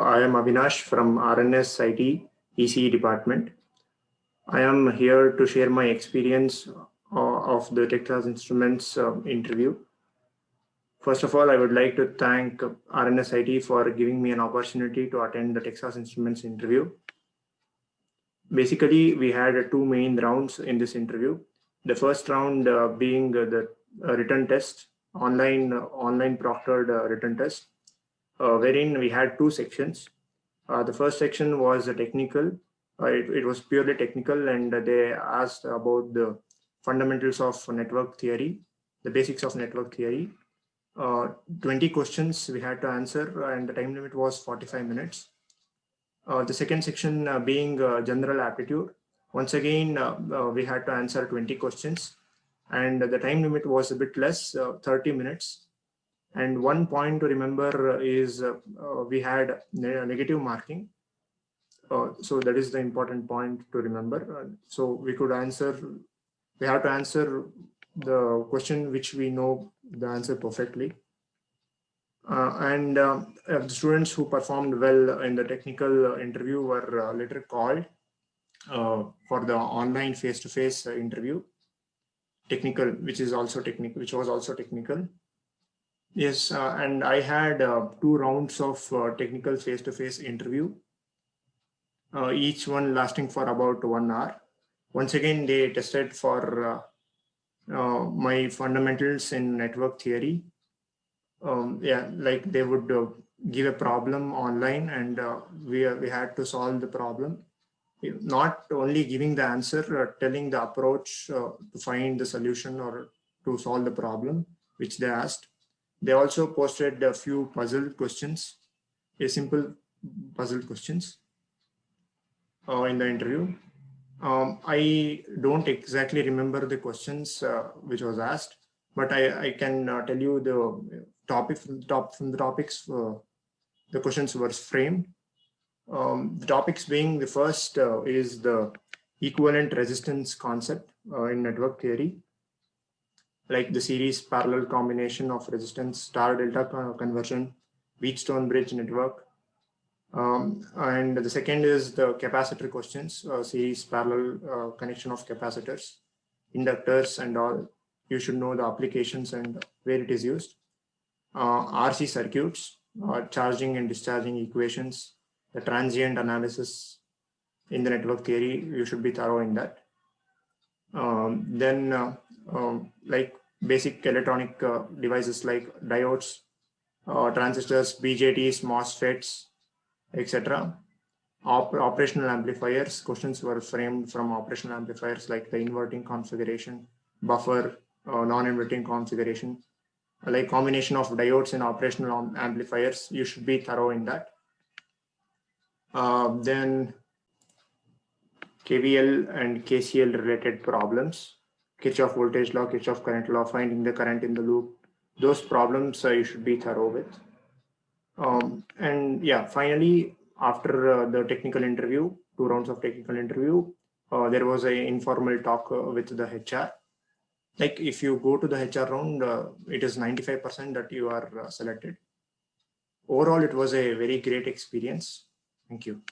I am Avinash from RNS IT ECE department. I am here to share my experience of the Texas Instruments interview. First of all, I would like to thank RNS IT for giving me an opportunity to attend the Texas Instruments interview. Basically, we had two main rounds in this interview. The first round being the written test, online proctored written test, wherein we had two sections. The first section was technical. It was purely technical, and they asked about the fundamentals of network theory, the basics of network theory. 20 questions we had to answer, and the time limit was 45 minutes. The second section being general aptitude. Once again, we had to answer 20 questions, and the time limit was a bit less, 30 minutes. And one point to remember is we had negative marking. So that is the important point to remember. So we have to answer the question which we know the answer perfectly. The students who performed well in the technical interview were later called for the online face-to-face interview, which was also technical. Yes, and I had 2 rounds of technical face-to-face interview, each one lasting for about 1 hour. Once again, they tested for my fundamentals in network theory. Like they would give a problem online, and we had to solve the problem. Not only giving the answer, telling the approach to find the solution or to solve the problem which they asked. They also posted a few puzzle questions, simple puzzle questions in the interview. I don't exactly remember the questions which was asked, but I can tell you the topic from the topics. The questions were framed. The topics being the first is the equivalent resistance concept in network theory, like the series parallel combination of resistance, star delta conversion, Wheatstone bridge network. And the second is the capacitor questions, series parallel connection of capacitors, inductors, and all. You should know the applications and where it is used. RC circuits, charging and discharging equations, the transient analysis in the network theory, you should be thorough in that. Like basic electronic devices like diodes, transistors, BJTs, MOSFETs, etc. Operational amplifiers, questions were framed from operational amplifiers like the inverting configuration, buffer, non-inverting configuration, like combination of diodes and operational amplifiers. You should be thorough in that. Then KVL and KCL related problems, Kirchhoff voltage law, Kirchhoff current law, finding the current in the loop. Those problems you should be thorough with. And yeah, finally, after the technical interview, 2 rounds of technical interview, there was an informal talk with the HR. Like if you go to the HR round, it is 95% that you are selected. Overall, it was a very great experience. Thank you.